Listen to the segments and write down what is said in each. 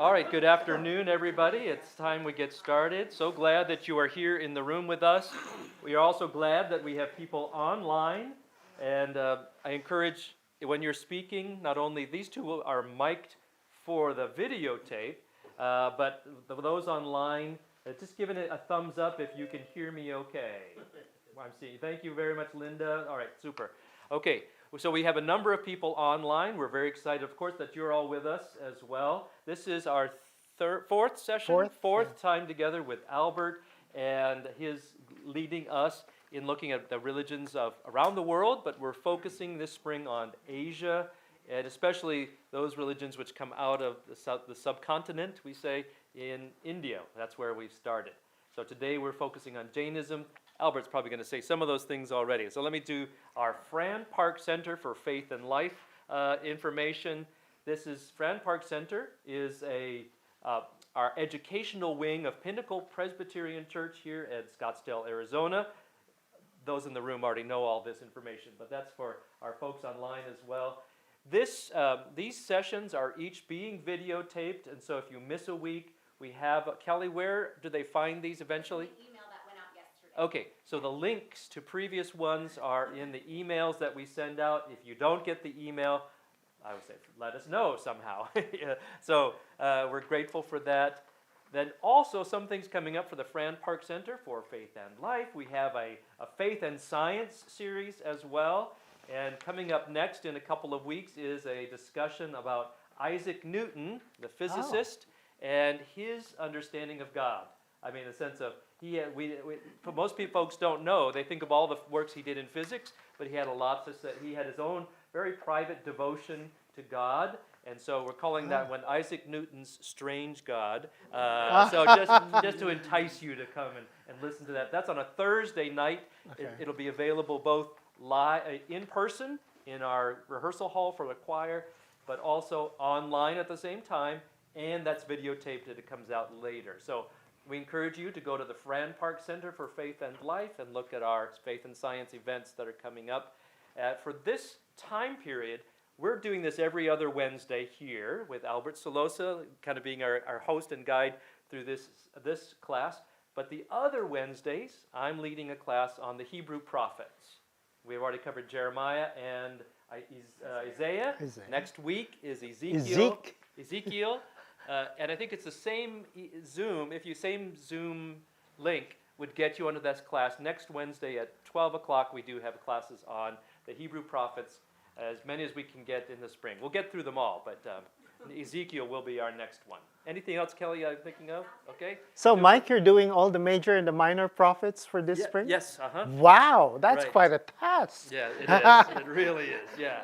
All right, good afternoon, everybody. It's time we get started. So glad that you are here in the room with us. We are also glad that we have people online. And I encourage when you're speaking, not only these two are mic'd for the videotape, but those online, just giving it a thumbs up if you can hear me okay. I'm seeing. Thank you very much, Linda. All right, super. Okay, so we have a number of people online. We're very excited, of course, that you're all with us as well. This is our fourth session, fourth time together with Albert, and his leading us in looking at the religions of around the world, but we're focusing this spring on Asia, and especially those religions which come out of the subcontinent, we say, in India. That's where we've started. So today we're focusing on Jainism. Albert's probably going to say some of those things already. So let me do our Fran Park Center for Faith and Life information. This is Fran Park Center is our educational wing of Pinnacle Presbyterian Church here at Scottsdale, Arizona. Those in the room already know all this information, but that's for our folks online as well. These sessions are each being videotaped, and so if you miss a week, we have, Kelly, where do they find these eventually? The email that went out yesterday. Okay, so the links to previous ones are in the emails that we send out. If you don't get the email, I would say let us know somehow. So we're grateful for that. Then also some things coming up for the Fran Park Center for Faith and Life. We have a Faith and Science series as well. And coming up next in a couple of weeks is a discussion about Isaac Newton, the physicist, and his understanding of God. I mean, in the sense of, most folks don't know, they think of all the works he did in physics, but he had a lot to say. He had his own very private devotion to God, and so we're calling that one Isaac Newton's Strange God. So just to entice you to come and listen to that. That's on a Thursday night. Okay. It'll be available both live, in person in our rehearsal hall for the choir, but also online at the same time, and that's videotaped and it comes out later. So we encourage you to go to the Fran Park Center for Faith and Life and look at our Faith and Science events that are coming up. For this time period, we're doing this every other Wednesday here with Albert Solosa, kind of being our host and guide through this class. But the other Wednesdays, I'm leading a class on the Hebrew prophets. We've already covered Jeremiah and Isaiah. Next week is Ezekiel. And I think it's the same Zoom link would get you into this class. Next Wednesday at 12 o'clock, we do have classes on the Hebrew prophets, as many as we can get in the spring. We'll get through them all, but Ezekiel will be our next one. Anything else, Kelly, I'm thinking of? Okay. So, Mike, you're doing all the major and the minor prophets for this spring? Yes, Wow, that's quite a task. Yeah, it is. It really is, yeah.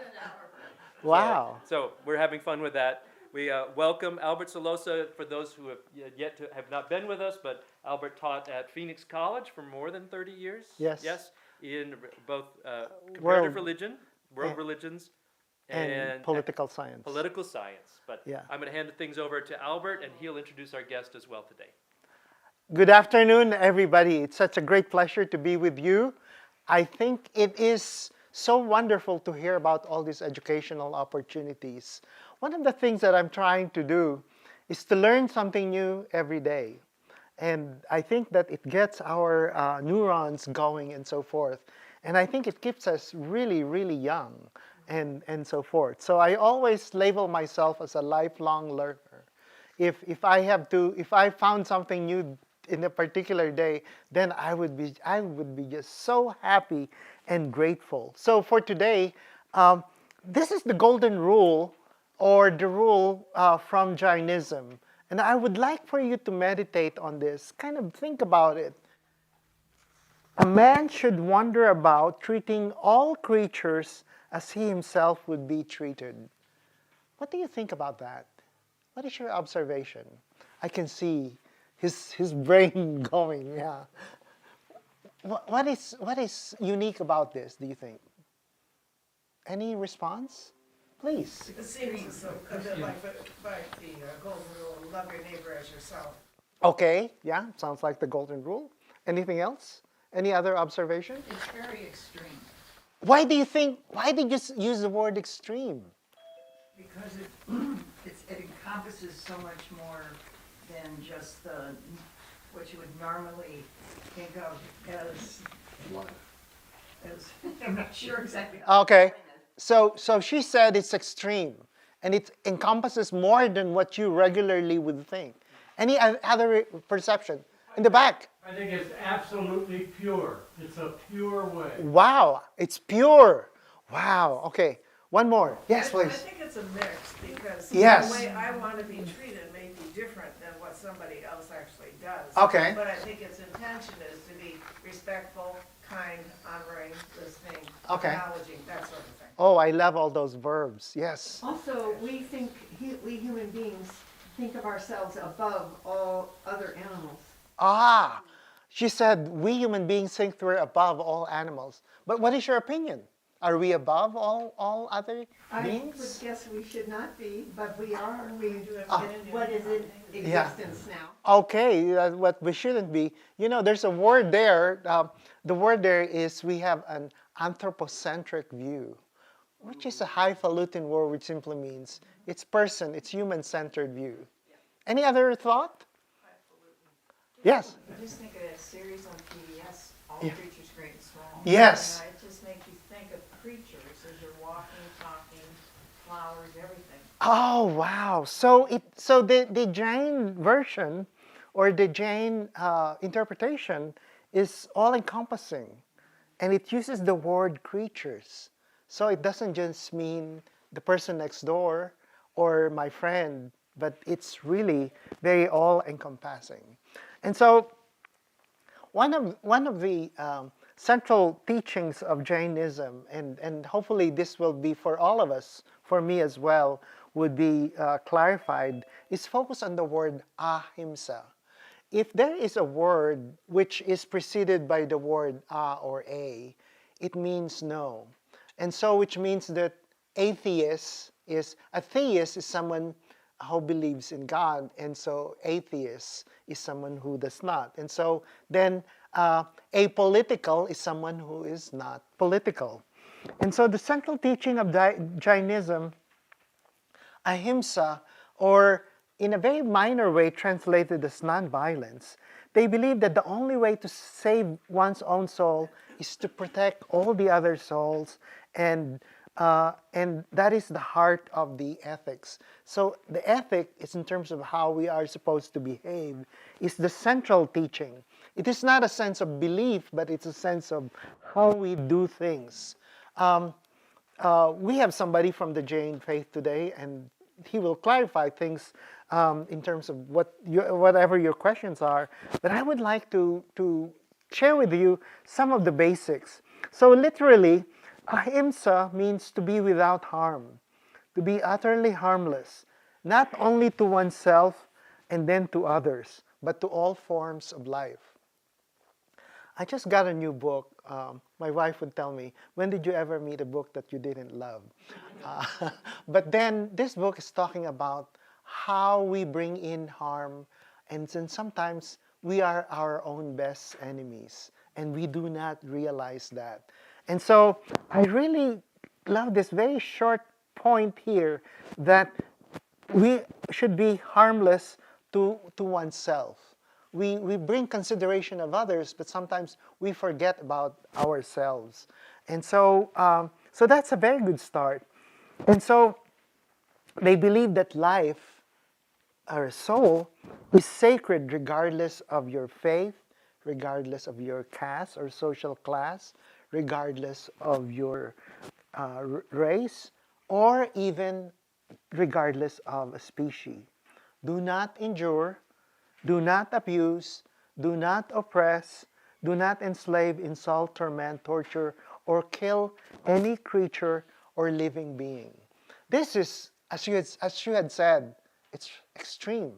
Wow. So we're having fun with that. We welcome Albert Solosa for those who have not been with us, but Albert taught at Phoenix College for more than 30 years. Yes. Yes, in both comparative world religions, and political science. Political science. But I'm going to hand things over to Albert, and he'll introduce our guest as well today. Good afternoon, everybody. It's such a great pleasure to be with you. I think it is so wonderful to hear about all these educational opportunities. One of the things that I'm trying to do is to learn something new every day. And I think that it gets our neurons going and so forth. And I think it keeps us really, really young and so forth. So I always label myself as a lifelong learner. If I found something new in a particular day, then I would be just so happy and grateful. So for today, this is the golden rule, or the rule from Jainism. And I would like for you to meditate on this, kind of think about it. A man should wander about treating all creatures as he himself would be treated. What do you think about that? What is your observation? I can see his brain going, yeah. What is unique about this, do you think? Any response? Please. It seems a bit like the golden rule, love your neighbor as yourself. Okay, yeah, sounds like the golden rule. Anything else? Any other observation? It's very extreme. Why did you use the word extreme? Because it encompasses so much more than just what you would normally think of as, I'm not sure exactly. how to Okay, explain it. so she said it's extreme, and it encompasses more than what you regularly would think. Any other perception? In the back. I think it's absolutely pure. It's a pure way. Wow, it's pure. Wow, okay. One more. Yes, I please. think it's a mix, because Yes. the way I want to be treated may be different than what somebody else actually does. Okay. But I think its intention is to be respectful, kind, honoring, listening, Okay. acknowledging, that sort of thing. Oh, I love all those verbs. Yes. Also, we human beings think of ourselves above all other animals. Ah, she said we human beings think we're above all animals. But what is your opinion? Are we above all other I would beings? guess we should not be, but we are. We Do have Ah. been in What is in Yeah. existence now? Okay, what we shouldn't be. You know, there's a word there. The word there is we have an anthropocentric view, which is a highfalutin word which simply means it's human-centered view. Any other thought? Yes. I just think of that series on PBS, All Yeah. Creatures Great and Small. Yes. It just makes you think of creatures as you're walking, talking, flowers, everything. Oh wow! So the Jain version, or the Jain interpretation, is all encompassing, and it uses the word creatures. So it doesn't just mean the person next door or my friend, but it's really very all encompassing. And so one of the central teachings of Jainism, and hopefully this will be for all of us, for me as well, would be clarified, is focus on the word ahimsa. If there is a word which is preceded by the word or a, it means no. And so which means that a theist is someone who believes in God, and so atheist is someone who does not. And so then apolitical is someone who is not political. And so the central teaching of Jainism, ahimsa, or in a very minor way translated as nonviolence, they believe that the only way to save one's own soul is to protect all the other souls, and that is the heart of the ethics. So the ethic is in terms of how we are supposed to behave, is the central teaching. It is not a sense of belief, but it's a sense of how we do things. We have somebody from the Jain faith today, and he will clarify things in terms of whatever your questions are. But I would like to share with you some of the basics. So literally, ahimsa means to be without harm, to be utterly harmless, not only to oneself and then to others, but to all forms of life. I just got a new book. My wife would tell me, when did you ever meet a book that you didn't love? But then this book is talking about how we bring in harm, and then sometimes we are our own best enemies, and we do not realize that. And so I really love this very short point here that we should be harmless to oneself. We bring consideration of others, but sometimes we forget about ourselves. And so, so that's a very good start. And so they believe that life, or soul, is sacred regardless of your faith, regardless of your caste or social class, regardless of your race, or even regardless of a species. Do not injure, do not abuse, do not oppress, do not enslave, insult, torment, torture, or kill any creature or living being. This is, as you had said, it's extreme.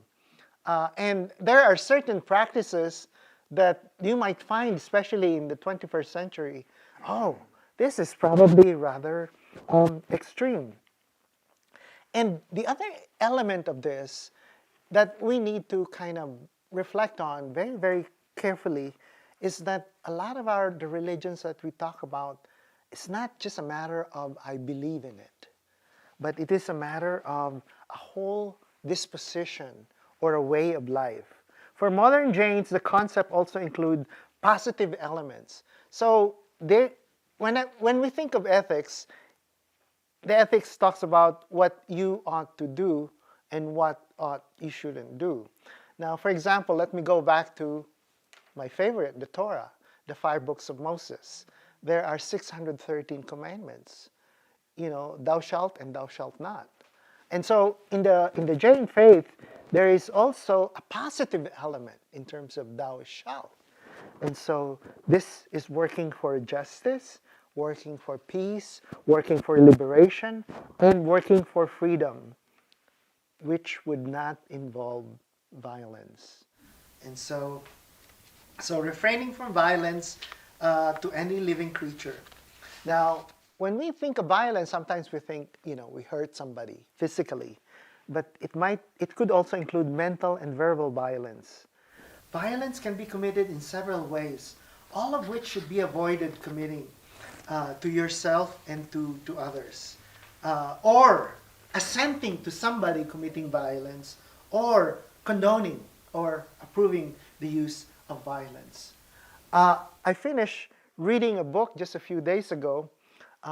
And there are certain practices that you might find, especially in the 21st century, oh, this is probably rather extreme. And the other element of this that we need to kind of reflect on very, very carefully is that a lot of the religions that we talk about, it's not just a matter of I believe in it, but it is a matter of a whole disposition or a way of life. For modern Jains, the concept also includes positive elements. So when we think of ethics, the ethics talks about what you ought to do and what ought you shouldn't do. Now, for example, let me go back to my favorite, the Torah, the 5 books of Moses. There are 613 commandments. You know, thou shalt and thou shalt not. And so in the Jain faith, there is also a positive element in terms of thou shalt. And so this is working for justice, working for peace, working for liberation, and working for freedom, which would not involve violence. And so refraining from violence to any living creature. Now, when we think of violence, sometimes we think, we hurt somebody physically, but it could also include mental and verbal violence. Violence can be committed in several ways, all of which should be avoided committing to yourself and to others, or assenting to somebody committing violence, or condoning or approving the use of violence. I finished reading a book just a few days ago.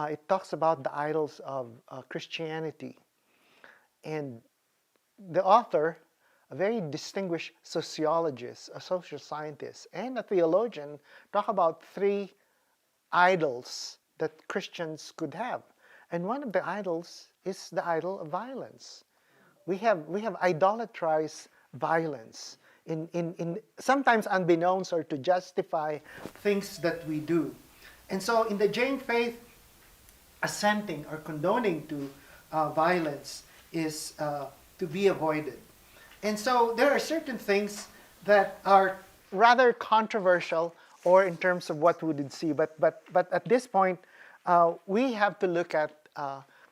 It talks about the idols of Christianity. And the author, a very distinguished sociologist, a social scientist, and a theologian, talk about 3 idols that Christians could have. And one of the idols is the idol of violence. We have idolatrized violence in sometimes unbeknownst or to justify things that we do. And so in the Jain faith, assenting or condoning to violence is to be avoided. And so there are certain things that are rather controversial or in terms of what we would see. But at this point, we have to look at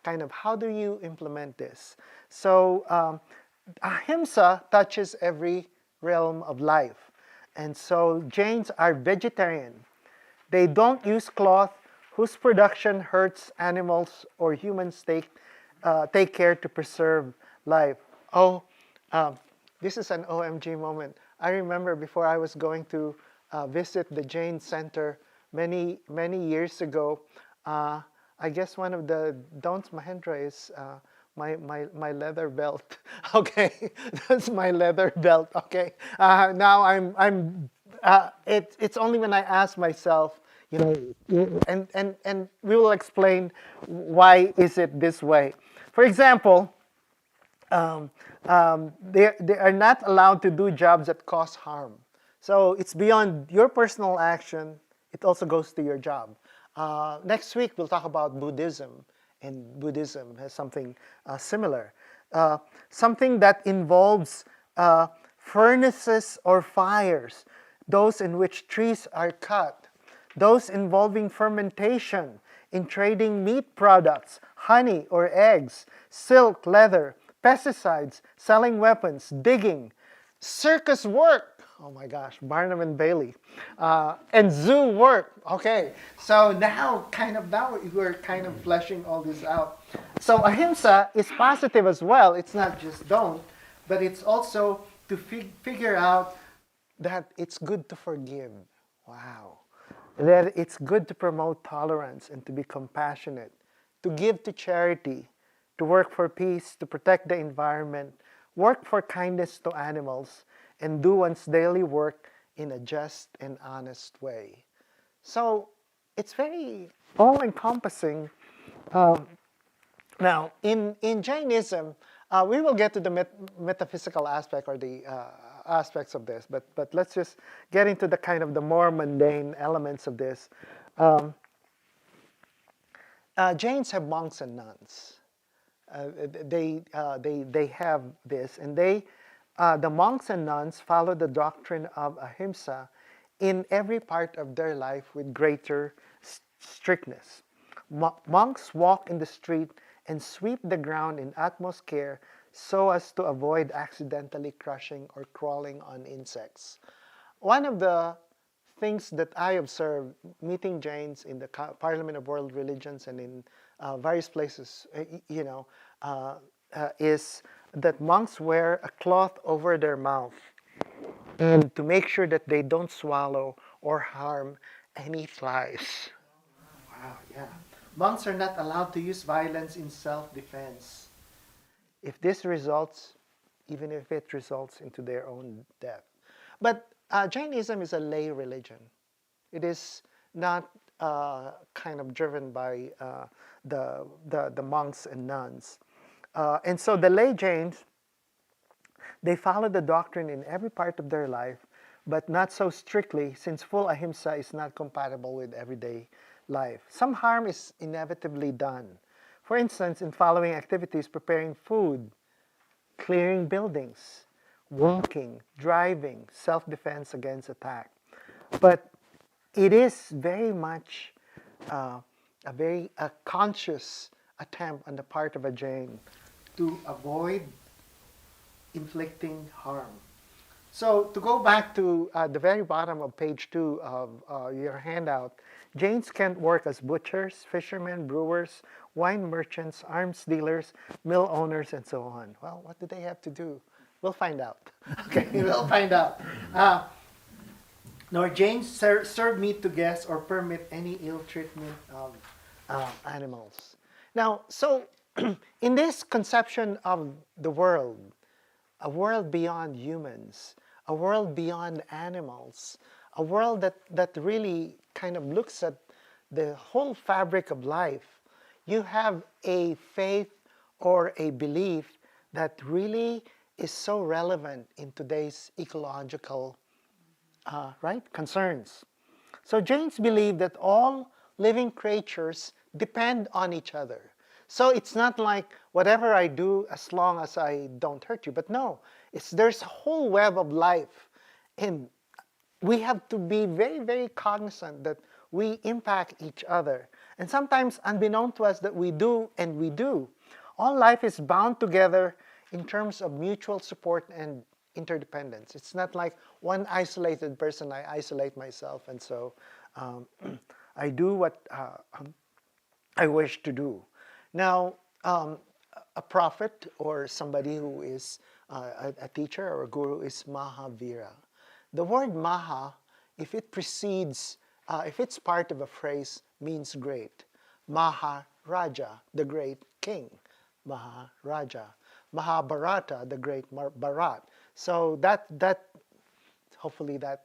kind of how do you implement this. So ahimsa touches every realm of life. And so Jains are vegetarian. They don't use cloth whose production hurts animals or humans take care to preserve life. This is an OMG moment. I remember before I was going to visit the Jain Center many years ago, I guess one of the don'ts Mahendra is my leather belt. Okay, that's my leather belt. Okay, now it's only when I ask myself, and we will explain why is it this way. For example, they are not allowed to do jobs that cause harm. So it's beyond your personal action. It also goes to your job. Next week we'll talk about Buddhism, and Buddhism has something similar. Something that involves furnaces or fires, those in which trees are cut, those involving fermentation, in trading meat products, honey or eggs, silk, leather, pesticides, selling weapons, digging, circus work, oh my gosh, Barnum and Bailey, and zoo work. Okay, so now we're kind of fleshing all this out. So ahimsa is positive as well. It's not just don't, but it's also to figure out that it's good to forgive. Wow. That it's good to promote tolerance and to be compassionate, to give to charity, to work for peace, to protect the environment, work for kindness to animals, and do one's daily work in a just and honest way. So it's very all-encompassing. Now, in Jainism, we will get to the metaphysical aspect or the aspects of this, but let's just get into the kind of the more mundane elements of this. Jains have monks and nuns. They have this, and the monks and nuns follow the doctrine of ahimsa in every part of their life with greater strictness. Monks walk in the street and sweep the ground in utmost care so as to avoid accidentally crushing or crawling on insects. One of the things that I observed meeting Jains in the Parliament of World Religions and in various places, is that monks wear a cloth over their mouth and to make sure that they don't swallow or harm any flies. Wow, yeah. Monks are not allowed to use violence in self-defense. If this results, even if it results into their own death. But Jainism is a lay religion. It is not kind of driven by the monks and nuns. And so the lay Jains, they follow the doctrine in every part of their life, but not so strictly, since full ahimsa is not compatible with everyday life. Some harm is inevitably done. For instance, in following activities, preparing food, clearing buildings, walking, driving, self-defense against attack. But it is very much a conscious attempt on the part of a Jain to avoid inflicting harm. So to go back to the very bottom of page 2 of your handout, Jains can't work as butchers, fishermen, brewers, wine merchants, arms dealers, mill owners, and so on. Well, what do they have to do? We'll find out. Okay, we'll find out. Nor Jains serve meat to guests or permit any ill treatment of animals. Now, so in this conception of the world, a world beyond humans, a world beyond animals, a world that really kind of looks at the whole fabric of life, you have a faith or a belief that really is so relevant in today's ecological concerns. So Jains believe that all living creatures depend on each other. So it's not like whatever I do as long as I don't hurt you. But no, there's a whole web of life. And we have to be very, very cognizant that we impact each other. And sometimes unbeknown to us that we do, and we do. All life is bound together in terms of mutual support and interdependence. It's not like one isolated person, I isolate myself, and so I do what I wish to do. Now, a prophet or somebody who is a teacher or a guru is Mahavira. The word Maha, if it precedes, if it's part of a phrase, means great. Maharaja, the great king. Maharaja. Mahabharata, the great Bharat. So that hopefully that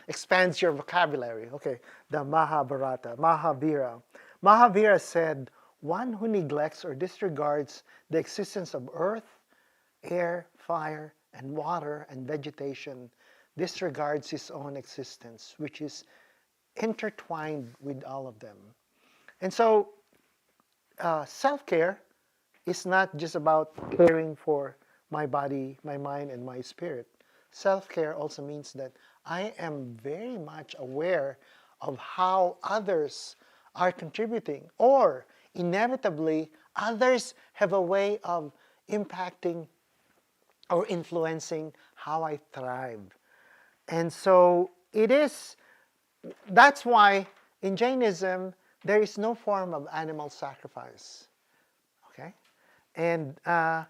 expands your vocabulary. Okay, the Mahabharata, Mahavira. Mahavira said, one who neglects or disregards the existence of earth, air, fire, and water and vegetation disregards his own existence, which is intertwined with all of them. And so self-care is not just about caring for my body, my mind, and my spirit. Self-care also means that I am very much aware of how others are contributing, or inevitably others have a way of impacting or influencing how I thrive. And so that's why in Jainism there is no form of animal sacrifice. Okay? And and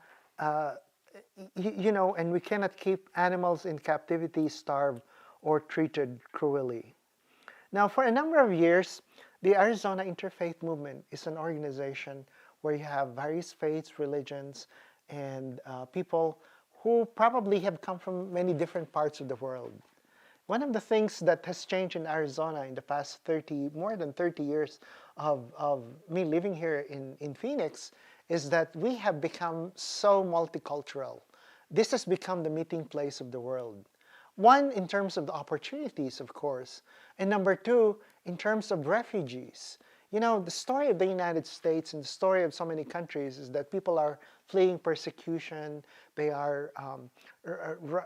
we cannot keep animals in captivity, starved, or treated cruelly. Now, for a number of years, the Arizona Interfaith Movement is an organization where you have various faiths, religions, and people who probably have come from many different parts of the world. One of the things that has changed in Arizona in the past more than 30 years of me living here in Phoenix is that we have become so multicultural. This has become the meeting place of the world. One, in terms of the opportunities, of course, and number two, in terms of refugees. You know, the story of the United States and the story of so many countries is that people are fleeing persecution, they are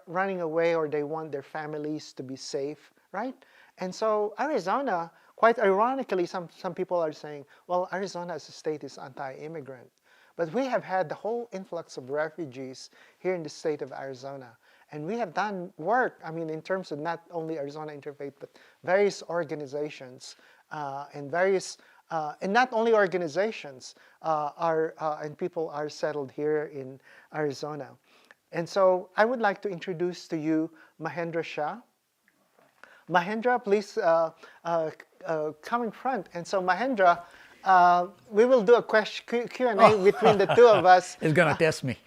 running away, or they want their families to be safe, right? And so Arizona, quite ironically, some people are saying, well, Arizona as a state is anti-immigrant. But we have had the whole influx of refugees here in the state of Arizona. And we have done work, I mean, in terms of not only Arizona Interfaith, but various organizations and various and not only organizations and people are settled here in Arizona. And so I would like to introduce to you Mahendra Shah. Mahendra, please come in front. And so Mahendra, we will do a Q&A between the two of us. It's gonna test me.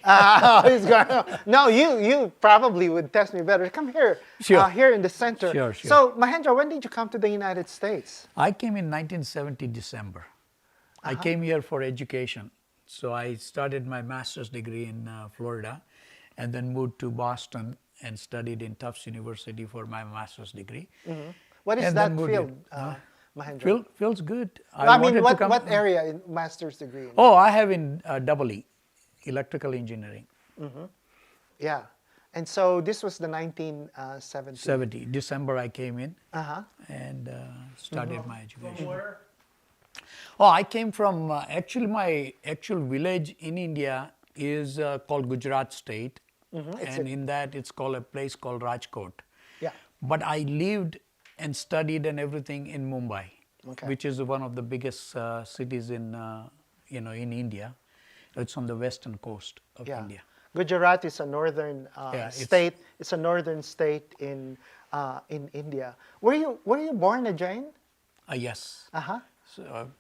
No, you probably would test me better. Come here, Sure. here in the center. Sure. So Mahendra, when did you come to the United States? I came in 1970 December. I came here for education. So I started my master's degree in Florida and then moved to Boston and studied in Tufts University for my master's degree. What is And that then moved field, in. Mahendra? Feels good. I mean, wanted to come- what area in master's degree? In? Oh, I have in EE, electrical engineering, Yeah. And so this was the 1970. 70. December I came in Uh-huh. and started my education. From where? Oh, I came from, actually my actual village in India is called Gujarat state. And in that it's called a place called Rajkot. Yeah. But I lived and studied and everything in Mumbai, Okay. which is one of the biggest cities in, in India. It's on the western coast of Yeah. India. Gujarat is a northern Yeah, it's- state. It's a northern state in India. Were you born a Jain? Yes. Uh-huh. So,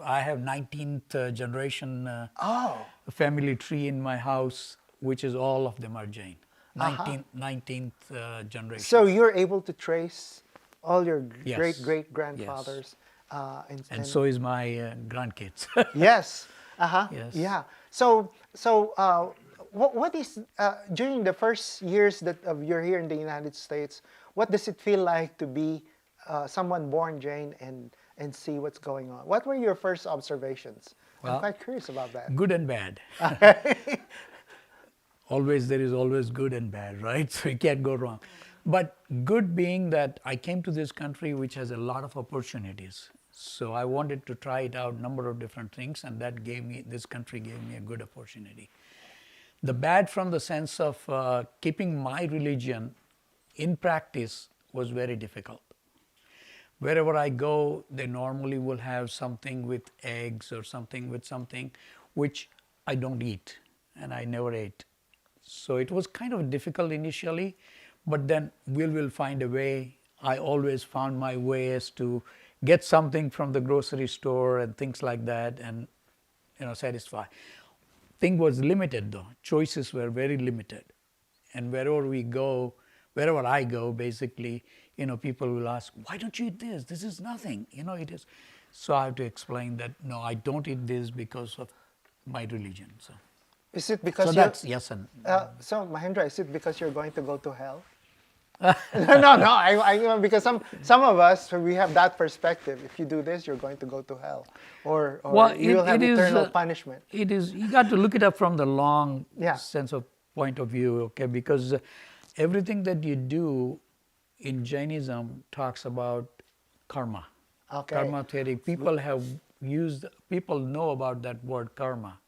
I have 19th generation Oh. family tree in my house, which is all of them are Jain. 19th generation. So you're able to trace all your Yes. great-great-grandfathers. and so is my grandkids. Yes. Uh-huh. Yes. Yeah. So what is during the first years of you're here in the United States? What does it feel like to be someone born Jain and see what's going on? What were your first observations? I'm Well, quite curious about that. Good and bad. There is always good and bad, right? So you can't go wrong. But good being that I came to this country which has a lot of opportunities. So I wanted to try it out, number of different things, and this country gave me a good opportunity. The bad from the sense of keeping my religion in practice was very difficult. Wherever I go, they normally will have something with eggs or something with something which I don't eat, and I never ate. So it was kind of difficult initially, but then we will find a way. I always found my ways to get something from the grocery store and things like that and satisfy. Thing was limited though. Choices were very limited. And wherever I go, basically, people will ask, why don't you eat this? This is nothing. It is. So I have to explain that, no, I don't eat this because of my religion. So, Is it because so you're, that's yes and so Mahendra, is it because you're going to go to hell? No. I because some of us we have that perspective. If you do this, you're going to go to hell, or you will have eternal punishment. It is. You got to look it up from the long Yeah. sense of point of view, okay? Because everything that you do in Jainism talks about karma. Okay. Karma theory. People know about that word karma.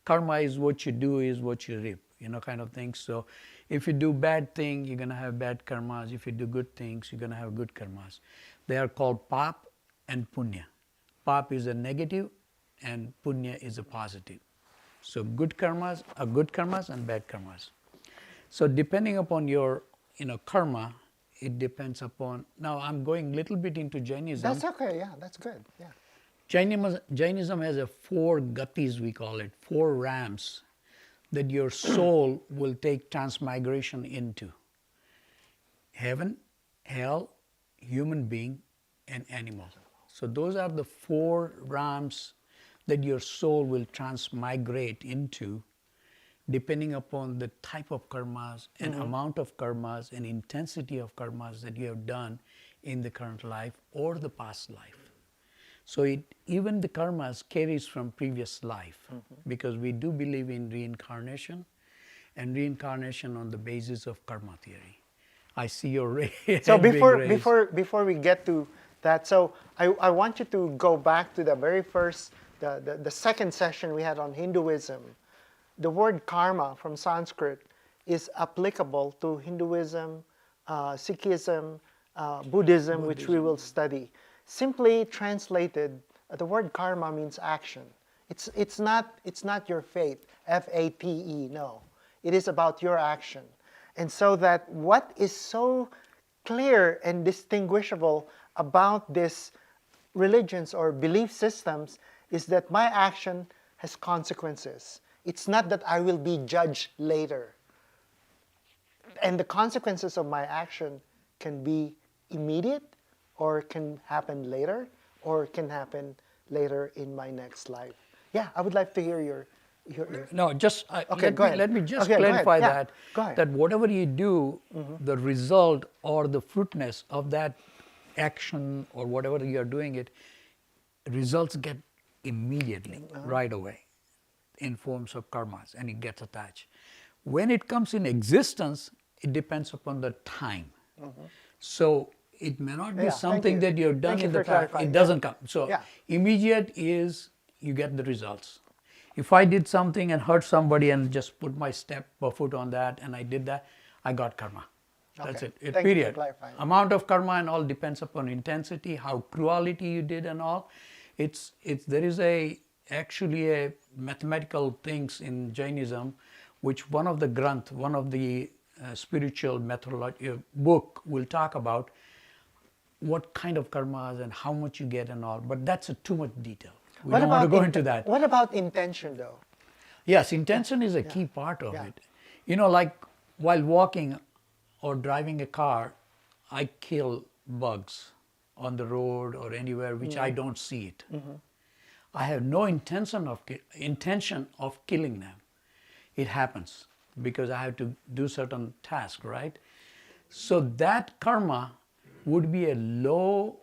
Karma is what you do is what you reap, kind of thing. So if you do bad things, you're going to have bad karmas. If you do good things, you're going to have good karmas. They are called pap and punya. Pap is a negative and punya is a positive. So good karmas are good karmas and bad karmas. So depending upon your karma, it depends upon. Now I'm going a little bit into Jainism. That's okay. Yeah, that's good. Yeah. Jainism has 4 gatis, we call it, 4 ramps that your soul will take transmigration into. Heaven, hell, human being, and animal. So those are the 4 ramps that your soul will transmigrate into, depending upon the type of karmas and amount of karmas and intensity of karmas that you have done in the current life or the past life. So even the karmas carries from previous life, because we do believe in reincarnation, and reincarnation on the basis of karma theory. I see your hand So being raised. before we get to that, so I want you to go back to the very first, the second session we had on Hinduism. The word karma from Sanskrit is applicable to Hinduism, Sikhism, Buddhism, which we will study. Simply translated, The word karma means action. It's not your fate, F-A-T-E, no. It is about your action. And so that what is so clear and distinguishable about these religions or belief systems is that my action has consequences. It's not that I will be judged later. And the consequences of my action can be immediate, or can happen later, or can happen later in my next life. Yeah, I would like to hear your No, just Okay, go ahead. let me just Okay, go ahead. clarify Yeah, that go ahead. that whatever you do, the result or the fruitness of that action or whatever you're doing it, results get immediately, right away, in forms of karmas, and it gets attached. When it comes in existence, it depends upon the time. So it may not be Yeah, thank something you. that you've done Thank you in the for past. clarifying, It yeah. doesn't come. So Yeah. immediate is you get the results. If I did something and hurt somebody and just put my foot on that and I did that, I got karma. That's Okay. it. Thank you for Period. clarifying. Amount of karma and all depends upon intensity, how cruelty you did and all. There is actually a mathematical things in Jainism, which one of the Granth, one of the spiritual methodology book will talk about what kind of karmas and how much you get and all. But that's too much detail. We don't want to go into that. What about intention, though? Yes, intention is a key part of Yeah. it. You know, like while walking or driving a car, I kill bugs on the road or anywhere which I don't see it. I have no intention of killing them. It happens because I have to do certain task, right? So that karma would be a low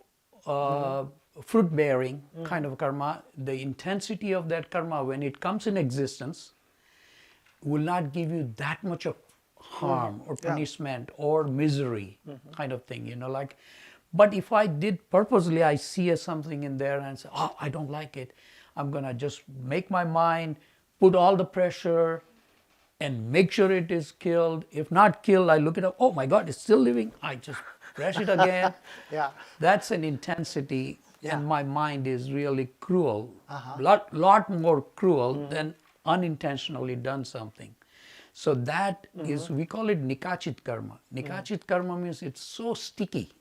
fruit-bearing kind of karma. The intensity of that karma, when it comes in existence, will not give you that much of harm or Yeah. punishment or misery kind of thing, you know, like. But if I did purposely, I see something in there and say, oh, I don't like it. I'm gonna just make my mind, put all the pressure and make sure it is killed. If not killed, I look it up, oh my God, it's still living. I just press it again. Yeah. That's an intensity, and my mind is really cruel, Uh-huh. lot more cruel than unintentionally done something. So that is, we call it nikachit karma. Nikachit karma means it's so sticky.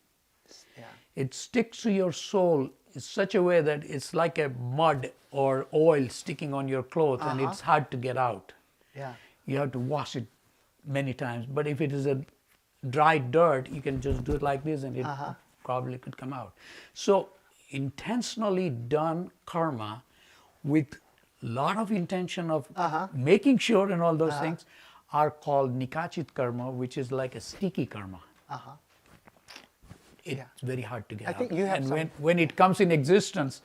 Yeah. It sticks to your soul in such a way that it's like a mud or oil sticking on your clothes, and it's hard to get out. Yeah. You have to wash it many times. But if it is a dry dirt, you can just do it like this and it probably could come out. So intentionally done karma with lot of intention of making sure and all those things are called nikachit karma, which is like a sticky karma. It's very hard to get I out. think you have and some- when it comes in existence,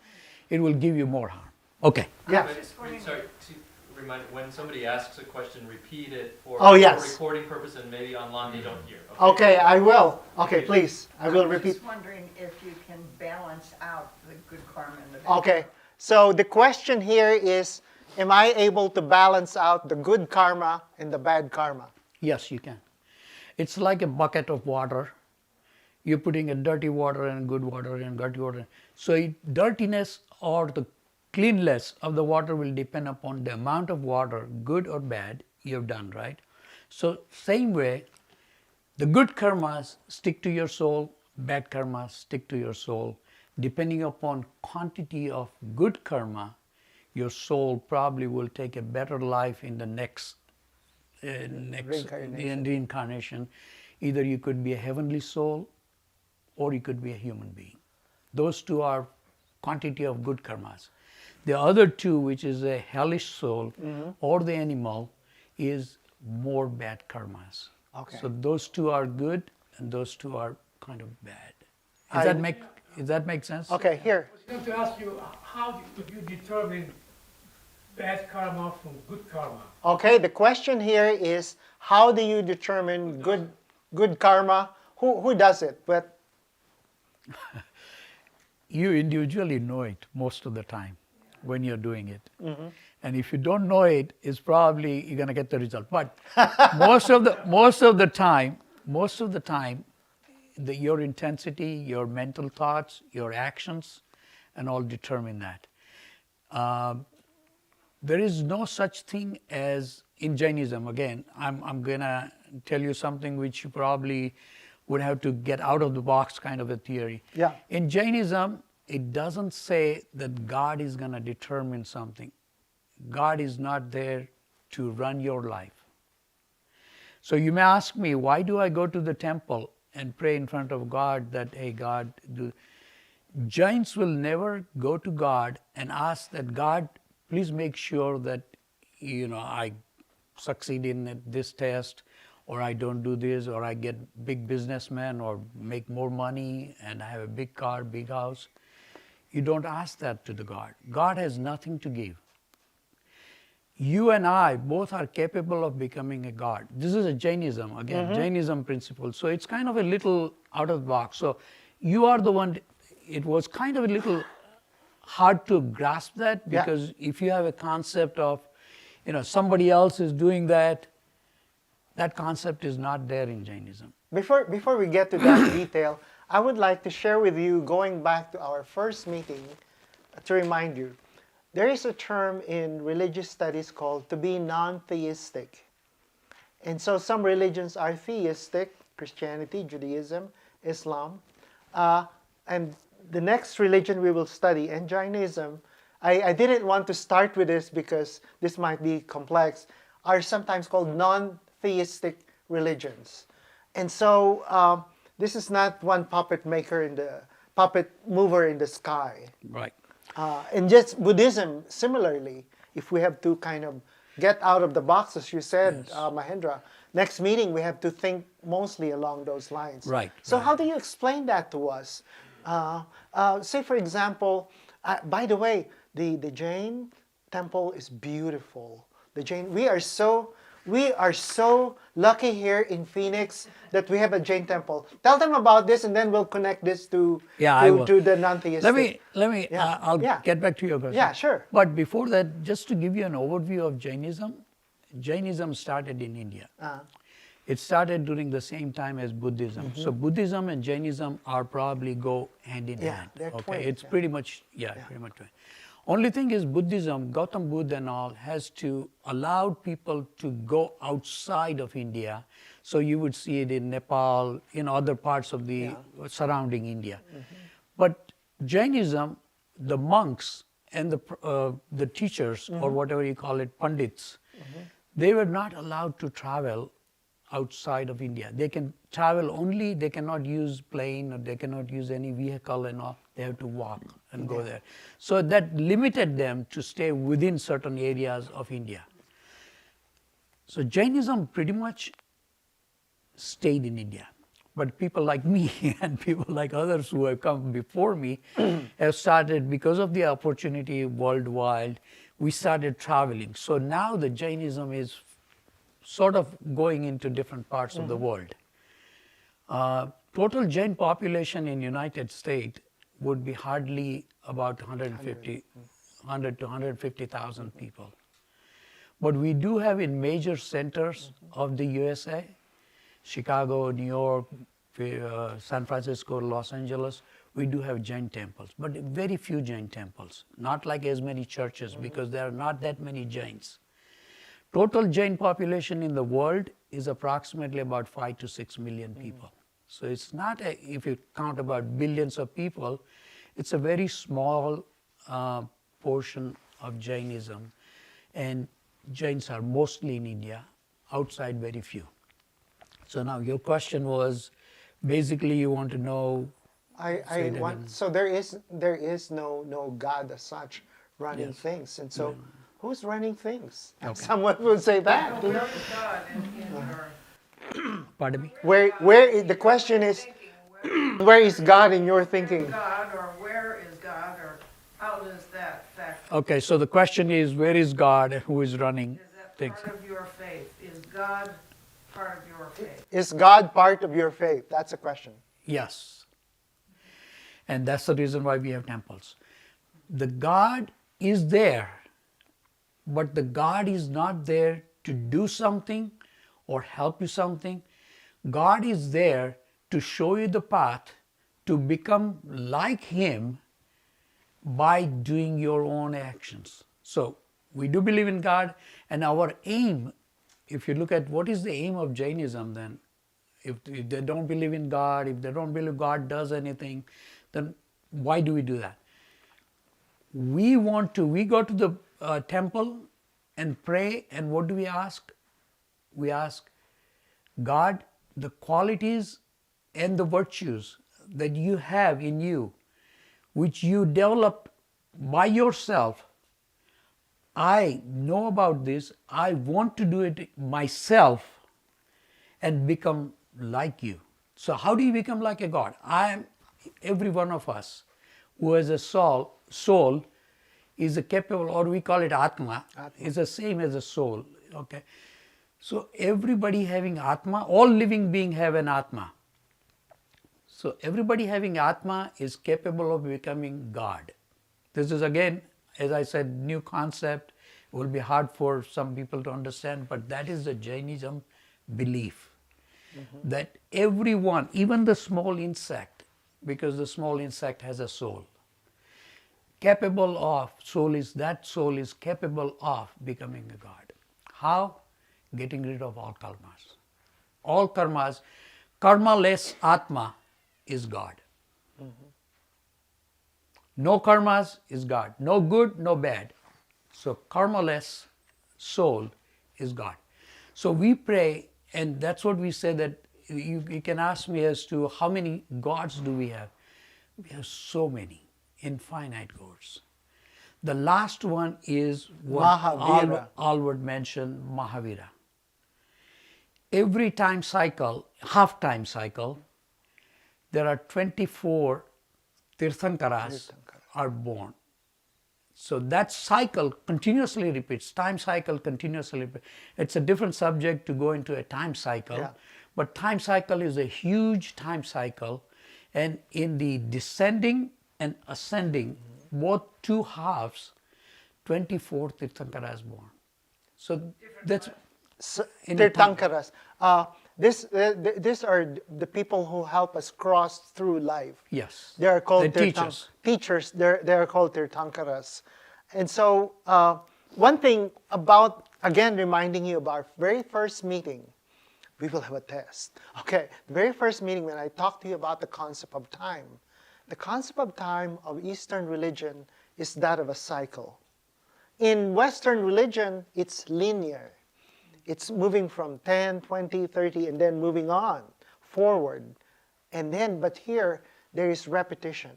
it will give you more harm. Okay. Yeah. Sorry, to remind, when somebody asks a question, repeat it for Oh, yes. recording purpose, and maybe online they don't hear. Okay, I will. Okay, please. I will I'm repeat. just wondering if you can balance out the good karma and the bad. Okay, so the question here is, am I able to balance out the good karma and the bad karma? Yes, you can. It's like a bucket of water. You're putting a dirty water and good water and dirty water. So dirtiness or the cleanliness of the water will depend upon the amount of water, good or bad, you've done, right? So same way, the good karmas stick to your soul, bad karmas stick to your soul. Depending upon quantity of good karma, your soul probably will take a better life in the next reincarnation. Either you could be a heavenly soul or you could be a human being. Those two are quantity of good karmas. The other two, which is a hellish soul or the animal, is more bad karmas. Okay. So those two are good and those two are kind of bad. I- Does that make sense? Okay, here. I was going to ask you, how would you determine bad karma from good karma? Okay, the question here is, how do you determine good karma? Who does it? But You individually know it most of the time when you're doing it. And if you don't know it, it's probably you're going to get the result. But most of the time, your intensity, your mental thoughts, your actions, and all determine that. There is no such thing as in Jainism. Again, I'm gonna tell you something which you probably would have to get out of the box kind of a theory. Yeah. In Jainism, it doesn't say that God is gonna determine something. God is not there to run your life. So you may ask me, why do I go to the temple and pray in front of God that, hey, God, Jains will never go to God and ask that, God, please make sure that, I succeed in this test, or I don't do this, or I get big businessman, or make more money, and I have a big car, big house. You don't ask that to the God. God has nothing to give. You and I both are capable of becoming a God. This is a Jainism, again, Jainism principle. So it's kind of a little out of the box. So you are the one, it was kind of a little hard to grasp that, because if you have a concept of, somebody else is doing that, that concept is not there in Jainism. Before we get to that detail, I would like to share with you, going back to our first meeting, to remind you, there is a term in religious studies called to be non-theistic. And so some religions are theistic, Christianity, Judaism, Islam. And the next religion we will study, and Jainism, I didn't want to start with this because this might be complex, are sometimes called non-theistic religions. And so this is not one puppet mover in the sky. Right. And just Buddhism, similarly, if we have to kind of get out of the box, as you said, Yes. Mahendra, next meeting we have to think mostly along those lines. Right, So right. how do you explain that to us? Say, for example, by the way, the Jain temple is beautiful. We are so lucky here in Phoenix that we have a Jain temple. Tell them about this, and then we'll connect this to the non-theistic. Let me. Yeah, I'll yeah. get back to your question. Yeah, sure. But before that, just to give you an overview of Jainism, Jainism started in India. It started during the same time as Buddhism. So Buddhism and Jainism are probably go hand in hand. they're Okay, twins, it's yeah. pretty much pretty much twin. Only thing is Buddhism, Gautam Buddha and all, has to allow people to go outside of India. So you would see it in Nepal, in other parts of the surrounding India. But Jainism, the monks and the teachers, or whatever you call it, pandits, they were not allowed to travel outside of India. They can travel only, they cannot use plane, or they cannot use any vehicle and all. They have to walk and go there. So that limited them to stay within certain areas of India. So Jainism pretty much stayed in India. But people like me and people like others who have come before me have started, because of the opportunity worldwide, we started traveling. So now the Jainism is sort of going into different parts of the world. Total Jain population in United States would be hardly about 100 to 150,000 people. But we do have in major centers of the USA, Chicago, New York, San Francisco, Los Angeles, we do have Jain temples, but very few Jain temples, not like as many churches, because there are not that many Jains. Total Jain population in the world is approximately about 5 to 6 million people. So it's not, if you count about billions of people, it's a very small portion of Jainism. And Jains are mostly in India, outside very few. So now your question was, basically you want to know. Say it again. So there is no God as such running Yes. things. And so who's running things? Someone will say that. Where is God in your Pardon me? The question is, where is God in your thinking? God, or where is God, or how does that factor? Okay, so the question is, where is God and who is running Is that things? part of your faith? Is God part of your faith? Is God part of your faith? That's a question. Yes. And that's the reason why we have temples. The God is there, but the God is not there to do something or help you something. God is there to show you the path to become like Him by doing your own actions. So we do believe in God, and our aim, if you look at what is the aim of Jainism, then if they don't believe in God, if they don't believe God does anything, then why do we do that? We go to the temple and pray, and what do we ask? We ask, God, the qualities and the virtues that you have in you, which you develop by yourself, I know about this, I want to do it myself and become like you. So how do you become like a God? Every one of us who has a soul is capable, or we call it Atma, is the same as a soul. Okay. So everybody having Atma, all living beings have an Atma. So everybody having Atma is capable of becoming God. This is again, as I said, new concept. It will be hard for some people to understand, but that is the Jainism belief. That everyone, even the small insect, because the small insect has a soul, that soul is capable of becoming a God. How? Getting rid of all karmas. All karmas, karma-less Atma is God. No karmas is God. No good, no bad. So karma-less soul is God. So we pray, and that's what we say, that you can ask me as to how many gods do we have. We have so many, infinite gods. The last one is what Mahavira. Alward mentioned, Mahavira. Every time cycle, half time cycle, there are 24 Tirthankaras are born. So that cycle continuously repeats, time cycle continuously repeats. It's a different subject to go into a time cycle, but time cycle is a huge time cycle, and in the descending and ascending, both two halves, 24 Tirthankaras born. So that's in a time. Tirthankaras. These are the people who help us cross through life. Yes. They are called The teachers. Teachers, they are called Tirthankaras. And so one thing about, again, reminding you about our very first meeting, we will have a test. Okay, the very first meeting when I talked to you about the concept of time, the concept of time of Eastern religion is that of a cycle. In Western religion, it's linear. It's moving from 10, 20, 30, and then moving on forward. And then, but here, there is repetition.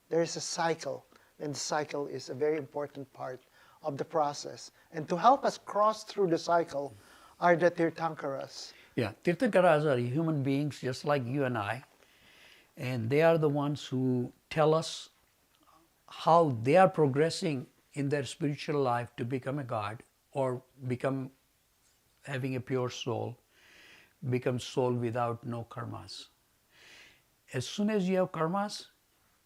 There is a cycle. And the cycle is a very important part of the process. And to help us cross through the cycle are the Tirthankaras. Yeah, Tirthankaras are human beings just like you and I. And they are the ones who tell us how they are progressing in their spiritual life to become a God, or become having a pure soul, become soul without no karmas. As soon as you have karmas,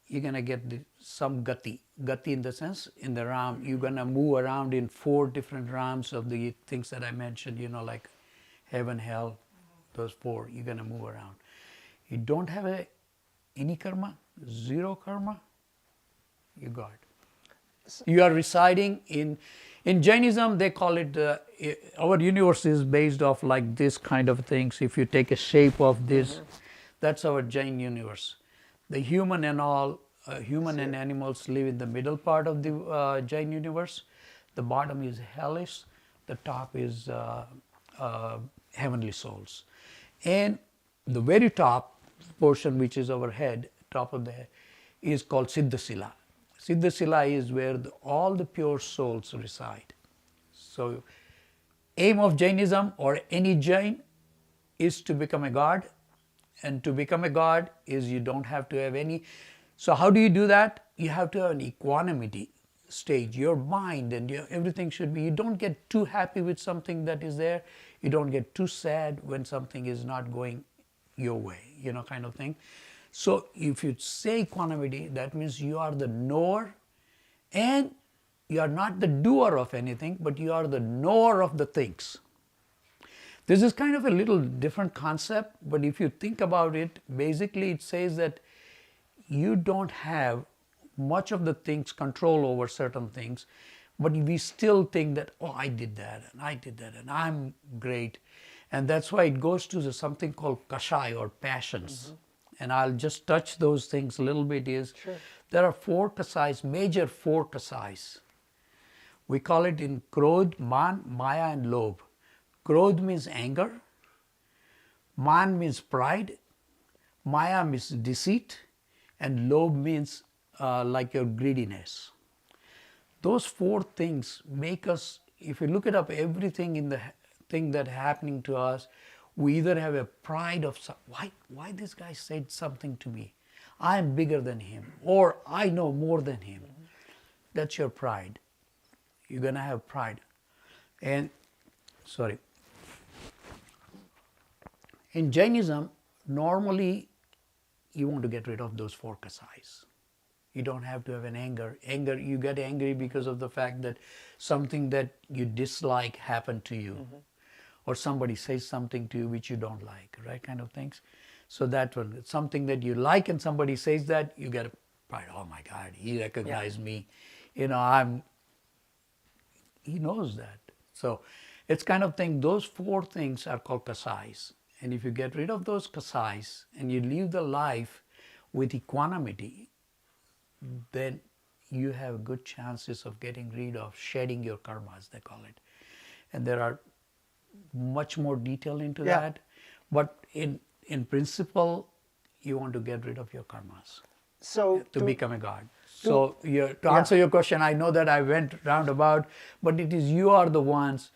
you're going to get some gati. Gati in the sense, in the ram, you're going to move around in 4 different rams of the things that I mentioned, like heaven, hell, those 4, you're going to move around. You don't have any karma, 0 karma, you got it. You are residing in Jainism, they call it, our universe is based off like this kind of things. If you take a shape of this, that's our Jain universe. The human and animals live in the middle part of the Jain universe. The bottom is hellish, the top is heavenly souls. And the very top portion, which is our head, top of the head, is called Siddhasila. Siddhasila is where all the pure souls reside. So, aim of Jainism or any Jain is to become a God, and to become a God is you don't have to have any. So how do you do that? You have to have an equanimity stage. Your mind and everything should be, you don't get too happy with something that is there. You don't get too sad when something is not going your way, kind of thing. So if you say equanimity, that means you are the knower, and you are not the doer of anything, but you are the knower of the things. This is kind of a little different concept, but if you think about it, basically it says that you don't have much of the things, control over certain things, but we still think that, oh, I did that and I did that and I'm great. And that's why it goes to something called kashai or passions. And I'll just touch those things a little bit. There are 4 kasais, major 4 kasais. We call it in Krodh, Man, Maya and Lobh. Krodh means anger, Man means pride, Maya means deceit, and Lobh means like your greediness. Those 4 things make us, if you look it up, everything in the thing that happening to us, we either have a pride of, why this guy said something to me? I am bigger than him, or I know more than him. That's your pride. You're going to have pride. And, sorry. In Jainism, normally you want to get rid of those 4 kasais. You don't have to have an anger. Anger, you get angry because of the fact that something that you dislike happened to you. Or somebody says something to you which you don't like, right, kind of things. So that one, something that you like and somebody says that, you get a pride. Oh my God, he recognized me. You know, he knows that. So it's kind of thing, those 4 things are called kasais. And if you get rid of those kasais and you live the life with equanimity, then you have good chances of getting rid of, shedding your karmas, they call it. And there are much more detail into that. But in principle, you want to get rid of your karmas So to become a god. So to answer your question, I know that I went roundabout, but it is you are the ones.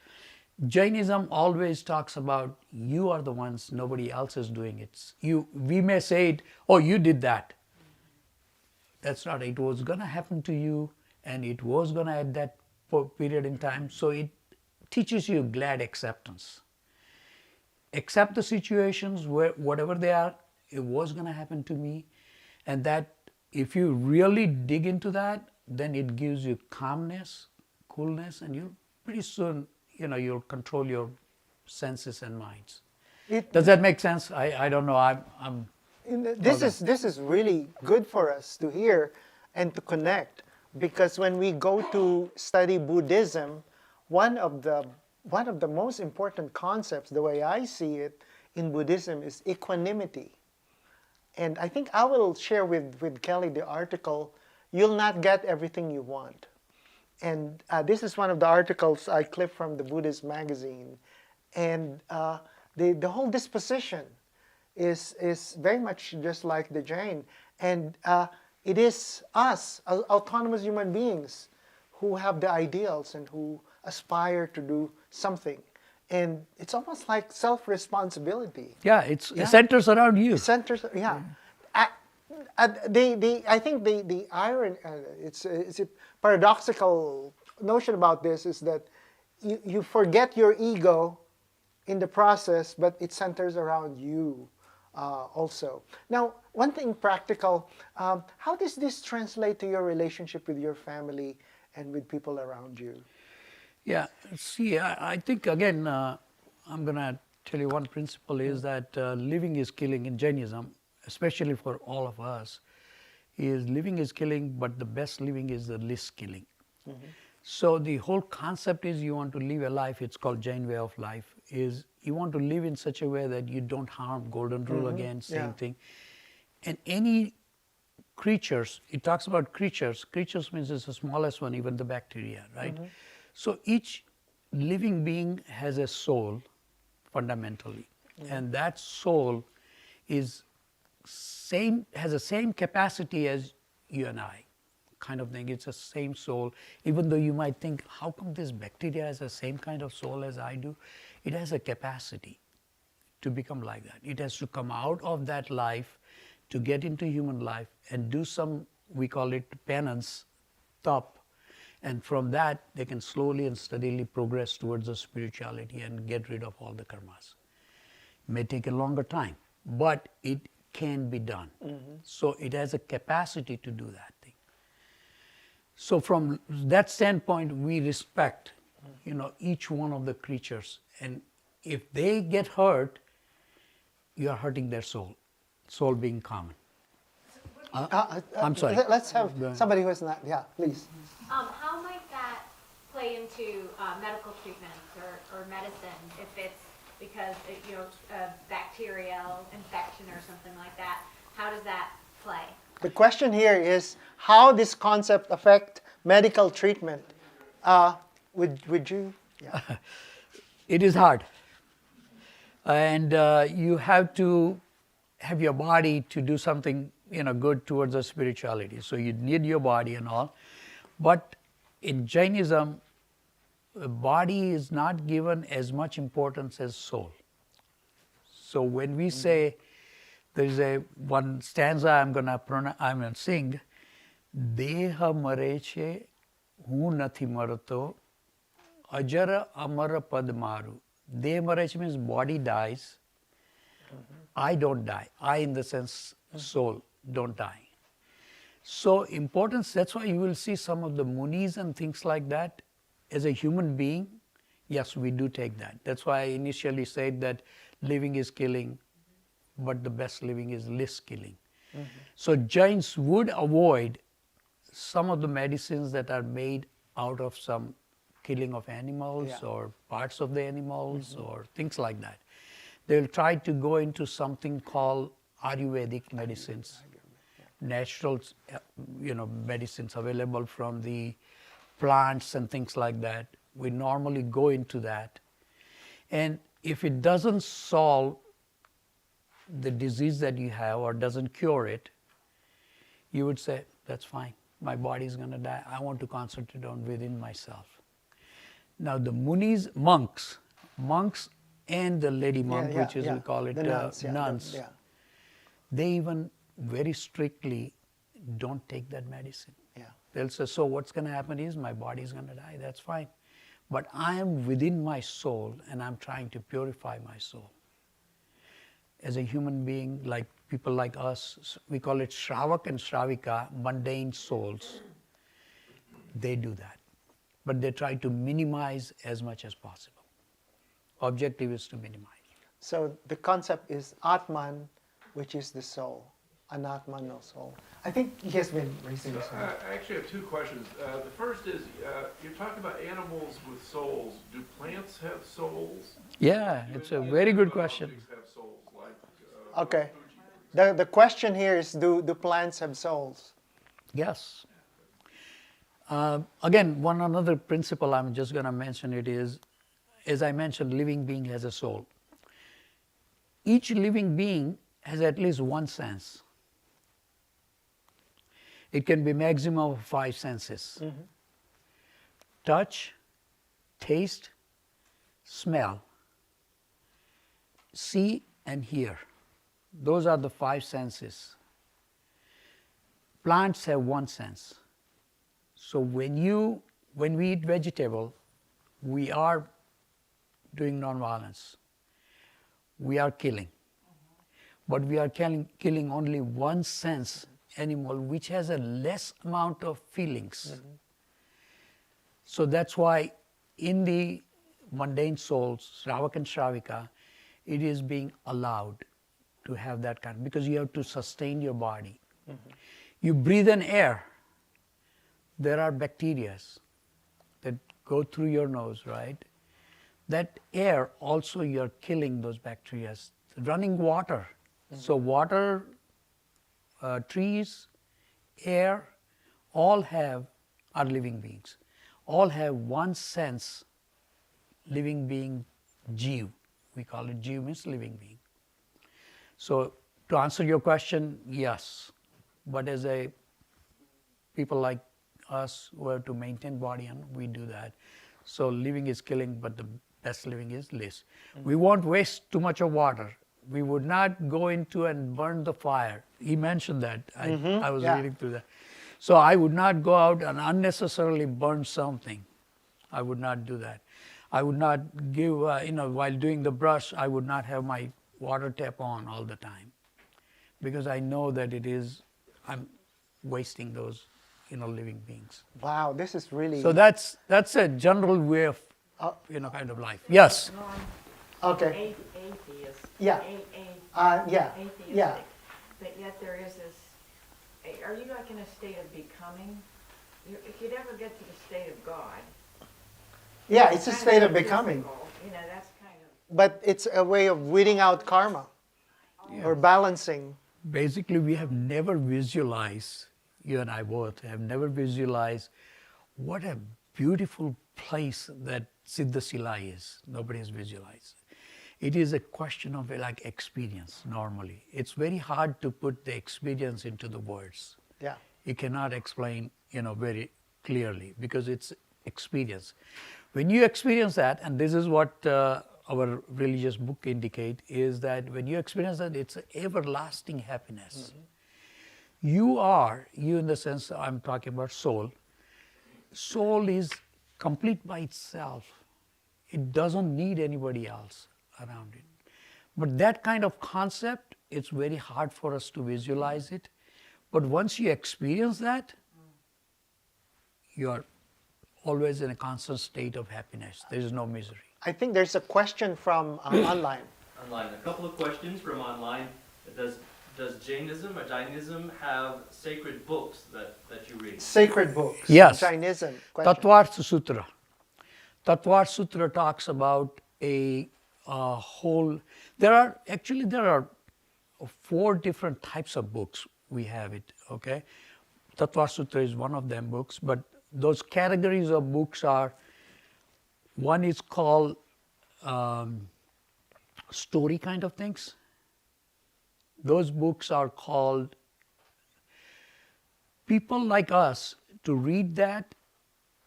Jainism always talks about you are the ones, nobody else is doing it. We may say it, oh, you did that. That's not, it was going to happen to you and it was going to at that period in time. So it teaches you glad acceptance. Accept the situations where whatever they are, it was going to happen to me. And that if you really dig into that, then it gives you calmness, coolness, and you pretty soon, you'll control your senses and minds. Does that make sense? I don't know. This is really good for us to hear and to connect, because when we go to study Buddhism, one of the most important concepts, the way I see it in Buddhism, is equanimity. And I think I will share with Kelly the article, You'll Not Get Everything You Want. And this is one of the articles I clipped from the Buddhist magazine. And the whole disposition is very much just like the Jain. And it is us, autonomous human beings, who have the ideals and who aspire to do something. And it's almost like self-responsibility. Yeah, it centers around you. Centers, yeah. I think the irony, it's a paradoxical notion about this is that you forget your ego in the process, but it centers around you also. Now, one thing practical, how does this translate to your relationship with your family and with people around you? Yeah, see, I think again, I'm going to tell you one principle is that living is killing in Jainism, especially for all of us, is living is killing, but the best living is the least killing. So the whole concept is you want to live a life, it's called Jain way of life, is you want to live in such a way that you don't harm, golden rule again, same thing. And any creatures, it talks about creatures means it's the smallest one, even the bacteria, right? So each living being has a soul fundamentally, and that soul has the same capacity as you and I, kind of thing. It's the same soul, even though you might think, how come this bacteria has the same kind of soul as I do? It has a capacity to become like that. It has to come out of that life to get into human life and do some, we call it penance, tap. And from that, they can slowly and steadily progress towards the spirituality and get rid of all the karmas. It may take a longer time, but it can be done. So it has a capacity to do that thing. So from that standpoint, we respect, each one of the creatures. And if they get hurt, you are hurting their soul being common. I'm sorry. Let's have Go ahead. somebody who is not. Yeah, please. How might that play into medical treatments or medicine if it's because, bacterial infection or something like that? How does that play? The question here is how this concept affect medical treatment. Would you? Yeah. It is hard. And you have to have your body to do something, good towards the spirituality. So you need your body and all. But in Jainism, the body is not given as much importance as soul. So when we say, there's one stanza I'm going to sing, Deha mareche hu nathi marato, ajara amara pad maru. Deha mareche means body dies. I don't die. I in the sense soul don't die. So importance, that's why you will see some of the munis and things like that. As a human being, yes, we do take that. That's why I initially said that living is killing, but the best living is less killing. So Jains would avoid some of the medicines that are made out of some killing of animals or parts of the animals or things like that. They'll try to go into something called Ayurvedic medicines, natural, medicines available from the plants and things like that. We normally go into that. And if it doesn't solve the disease that you have or doesn't cure it, you would say, that's fine. My body is going to die. I want to concentrate on within myself. Now the munis, monks and the lady monk, which is we call it the nuns, yeah. they even very strictly don't take that medicine. Yeah. They'll say, so what's going to happen is my body is going to die. That's fine. But I am within my soul and I'm trying to purify my soul. As a human being, like people like us, we call it Shravak and Shravika, mundane souls. They do that. But they try to minimize as much as possible. Objective is to minimize. So the concept is Atman, which is the soul. Anatman, no soul. I think he has been raising his hand. I actually have two questions. The first is, you're talking about animals with souls. Do plants have souls? Yeah, it's a very good question. Objects have souls, like, Okay. The question here is, do plants have souls? Yes. Again, one another principle I'm just going to mention it is, as I mentioned, living being has a soul. Each living being has at least one sense. It can be maximum of 5 senses. Touch, taste, smell, see and hear. Those are the 5 senses. Plants have one sense. So when we eat vegetable, we are doing non-violence. We are killing. But we are killing only one sense animal which has a less amount of feelings. So that's why in the mundane souls, Shravak and Shravika, it is being allowed to have that kind, because you have to sustain your body. You breathe in air, there are bacteria that go through your nose, right? That air also you're killing those bacteria. Running water. So water, trees, air, all are living beings. All have one sense, living being, Jeev. We call it Jeev means living being. So to answer your question, yes. But as people like us who have to maintain body, and we do that. So living is killing, but the best living is less. We won't waste too much of water. We would not go into and burn the fire. He mentioned that. I was reading through that. So I would not go out and unnecessarily burn something. I would not do that. I would not give, while doing the brush, I would not have my water tap on all the time, because I know that I'm wasting those, living beings. Wow, this is really... So that's a general way of, kind of life. Yes. Okay. Atheist. Yeah. Yeah. Yeah. Atheistic. But yet there is this are you like in a state of becoming? If you'd ever get to the state of God. Yeah, it's a kind state of becoming. physical, you know, that's kind of. But it's a way of weeding out karma or balancing. Basically, we have never visualized, you and I both have never visualized what a beautiful place that Siddhasila is. Nobody has visualized. It is a question of like experience normally. It's very hard to put the experience into the words. Yeah. You cannot explain, very clearly because it's experience. When you experience that, and this is what our religious book indicate, is that when you experience that, it's everlasting happiness. You in the sense I'm talking about soul. Soul is complete by itself. It doesn't need anybody else around it. But that kind of concept, it's very hard for us to visualize it. But once you experience that, you are always in a constant state of happiness. There is no misery. I think there's a question from online. Online, a couple of questions from online. Does Jainism or Jainism have sacred books that you read? Sacred books. Yes. Jainism. Question. Tattvartha Sutra. Tattvartha Sutra talks about a whole. There are 4 different types of books. We have it. Okay, Tattvartha Sutra is one of them books, but those categories of books are. One is called story kind of things. Those books are called, people like us to read that,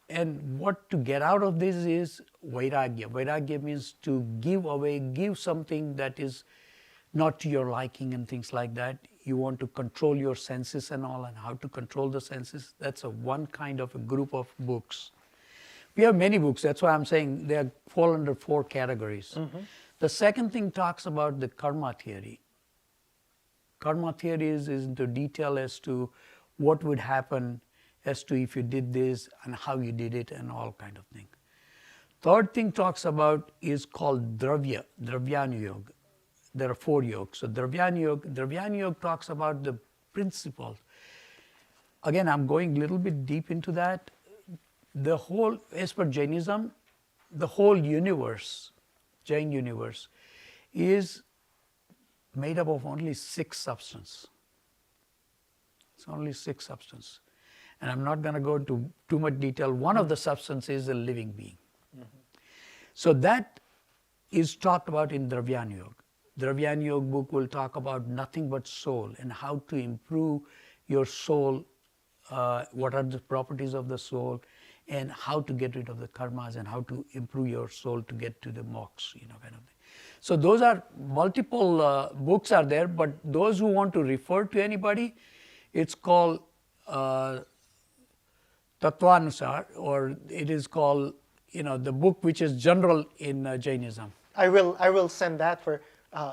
and what to get out of this is vairagya. Vairagya means to give away, give something that is not to your liking and things like that. You want to control your senses and all, and how to control the senses. That's one kind of a group of books. We have many books, that's why I'm saying they fall under 4 categories. The second thing talks about the karma theory. Karma theory is into detail as to what would happen as to if you did this and how you did it and all kind of thing. Third thing talks about is called Dravya, Dravyana Yoga. There are 4 yogas. So Dravyana Yoga talks about the principles. Again, I'm going a little bit deep into that. The whole, as per Jainism, the whole universe, Jain universe, is made up of only 6 substances. It's only 6 substances. And I'm not going to go into too much detail. One of the substances is a living being. So that is talked about in Dravyana Yoga. Dravyana Yoga book will talk about nothing but soul and how to improve your soul, what are the properties of the soul, and how to get rid of the karmas and how to improve your soul to get to the moksha, kind of thing. So those are multiple books are there, but those who want to refer to anybody, it's called Tattvanusar, or it is called, the book which is general in Jainism. I will send that for.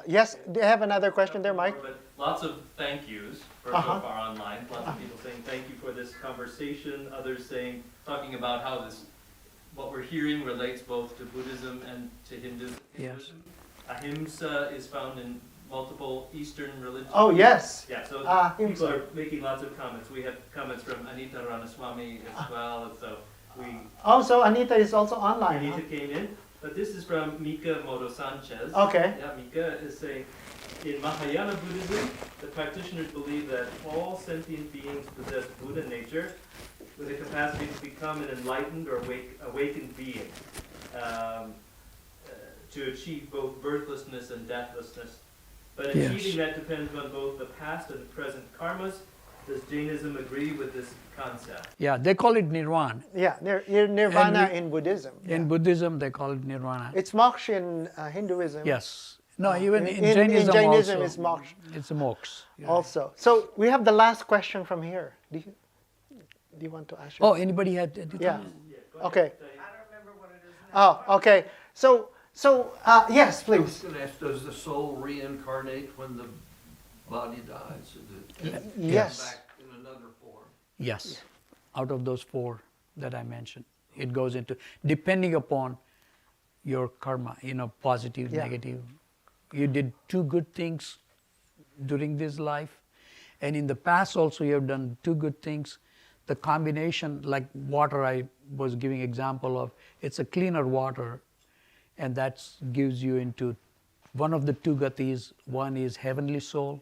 Yes, do you have another question there, Mike? But lots of thank yous so far online. Lots of people saying thank you for this conversation. Others talking about how what we're hearing relates both to Buddhism and to Hinduism. Yes. Ahimsa is found in multiple Eastern religions. Oh, yes. Yeah, so Ahimsa. people are making lots of comments. We have comments from Anita Ranaswamy as well, and so we. Oh, so Anita is also online. Anita came in, but this is from Mika Modo Sanchez. Okay. Yeah, Mika is saying, in Mahayana Buddhism, the practitioners believe that all sentient beings possess Buddha nature with the capacity to become an enlightened or awakened being, to achieve both birthlessness and deathlessness. But achieving that depends on both the past and present karmas. Does Jainism agree with this concept? Yeah, they call it nirvana. Yeah, nirvana in Buddhism. In Buddhism, they call it nirvana. It's moksha in Hinduism. Yes. No, even in Jainism also, is moksha. It's a moksha. Yeah. Also. So we have the last question from here. Do you want to ask? Oh, anybody had? Yeah. Okay. I don't remember what it is now. Oh, okay. So yes, I was please. going to ask, does the soul reincarnate when the body dies? Does it Yes. come back in another form? Yes. Out of those 4 that I mentioned, it goes into, depending upon your karma, positive, Yeah. negative. You did 2 good things during this life, And in the past also you have done two good things. The combination, like water I was giving example of, it's a cleaner water, and that gives you into one of the two gatis. One is heavenly soul,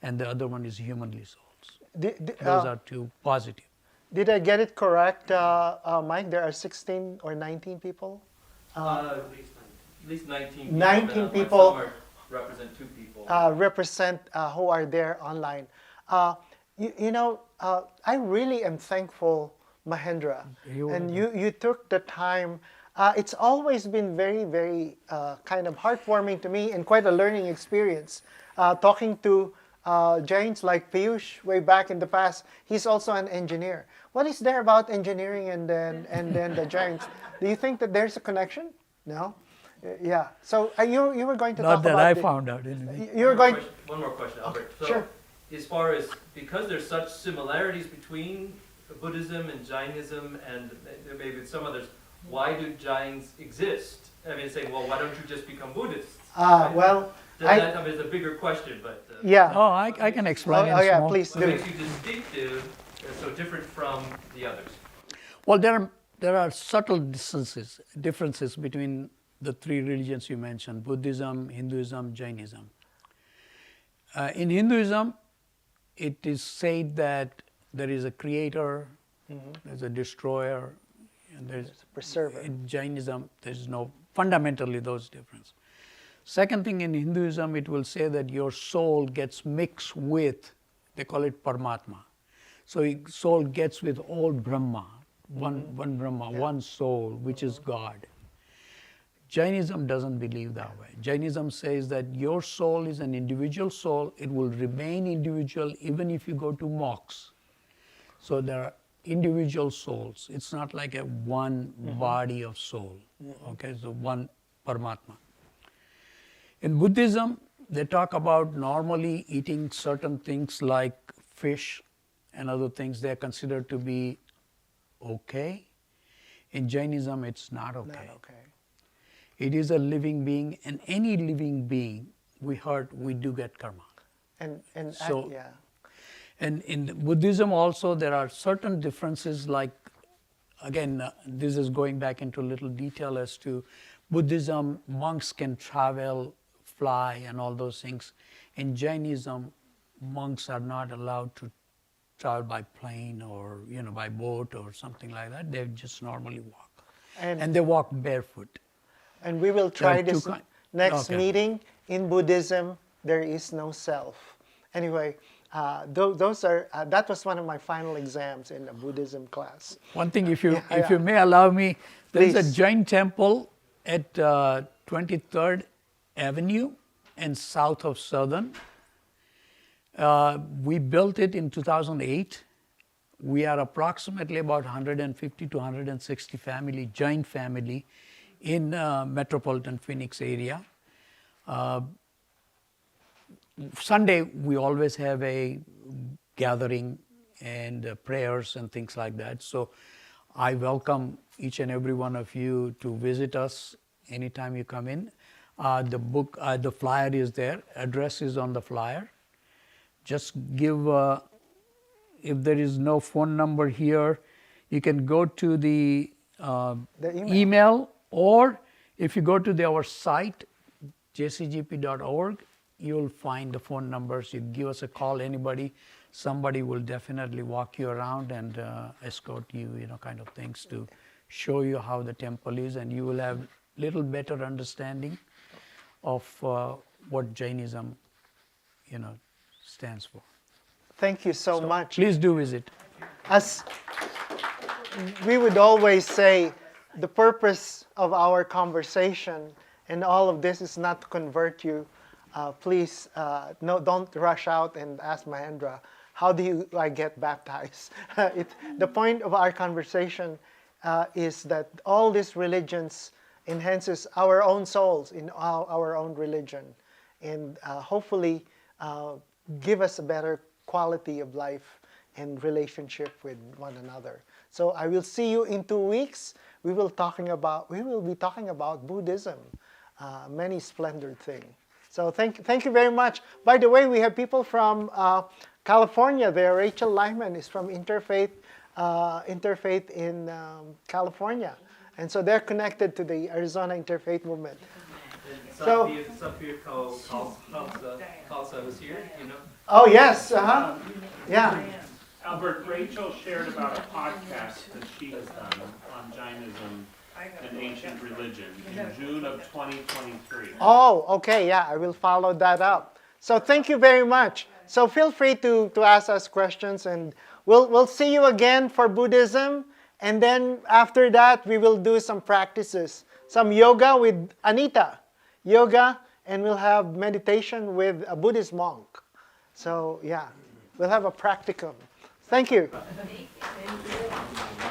and the other one is humanly souls. Those are two positive. Did I get it correct, Mike? There are 16 or 19 people? At least 19 people. 19 but, people. Some represent 2 people. Represent who are there online. I really am thankful, Mahendra. And you took the time. It's always been very, very kind of heartwarming to me and quite a learning experience. Talking to Jains like Piyush way back in the past, he's also an engineer. What is there about engineering and then the Jains? Do you think that there's a connection? No? Yeah. So you were going to Not talk that about I found out anyway. You were going. One more question, Albert. So, sure. as far as, because there's such similarities between Buddhism and Jainism and maybe some others, why do Jains exist? I mean, saying, well, why don't you just become Buddhists? Well, That is a bigger question, but yeah. Oh, I can explain. Oh, yeah, small. please what do. makes you distinctive and so different from the others? Well, there are subtle differences between the three religions you mentioned: Buddhism, Hinduism, Jainism. In Hinduism, it is said that there is a creator, there's a destroyer, and there's a preserver. In Jainism, there's no fundamentally those differences. Second thing, in Hinduism, it will say that your soul gets mixed with, they call it Paramatma. So your soul gets with all Brahma, one Brahma, one soul, which is God. Jainism doesn't believe that way. Jainism says that your soul is an individual soul. It will remain individual even if you go to mocks. So there are individual souls. It's not like a one body of soul. Okay, so one Paramatma. In Buddhism, they talk about normally eating certain things like fish and other things. They are considered to be okay. In Jainism, it's not okay. Not okay. It is a living being, and any living being, we do get karma. So, yeah. And in Buddhism also, there are certain differences, like, again, this is going back into a little detail as to Buddhism, monks can travel, fly, and all those things. In Jainism, monks are not allowed to travel by plane or by boat or something like that. They just normally walk, and they walk barefoot. And we will try There are this two next meeting. In Buddhism, there is no self. Anyway, that was one of my final exams in a Buddhism class. One thing, if you may allow me, there is a Jain temple at 23rd Avenue and south of Southern. We built it in 2008. We are approximately about 150 to 160 family, Jain family, in metropolitan Phoenix area. Sunday, we always have a gathering and prayers and things like that. So I welcome each and every one of you to visit us anytime you come in. The flyer is there. Address is on the flyer. Just give, if there is no phone number here, you can go to the email, or if you go to our site, jcgp.org, you'll find the phone numbers. You give us a call, somebody will definitely walk you around and escort you, kind of things, to show you how the temple is, and you will have little better understanding of what Jainism, stands for. Thank you so much. Please do visit. As we would always say, the purpose of our conversation and all of this is not to convert you. Please, don't rush out and ask Mahendra, how do I get baptized? The point of our conversation is that all these religions enhances our own souls in our own religion, and hopefully give us a better quality of life and relationship with one another. So I will see you in 2 weeks. We will be talking about Buddhism, many splendid things. So thank you very much. By the way, we have people from California there. Rachel Lyman is from Interfaith in California. And so they're connected to the Arizona Interfaith movement. So- Sophia Khalsa was here, you know. Oh, yes, yeah. Albert, Rachel shared about a podcast that she has done on Jainism and ancient religion in June of 2023. Oh, okay, yeah, I will follow that up. So thank you very much. So feel free to ask us questions, and we'll see you again for Buddhism. And then after that, we will do some practices, some yoga with Anita, and we'll have meditation with a Buddhist monk. So yeah, we'll have a practicum. Thank you. Thank you.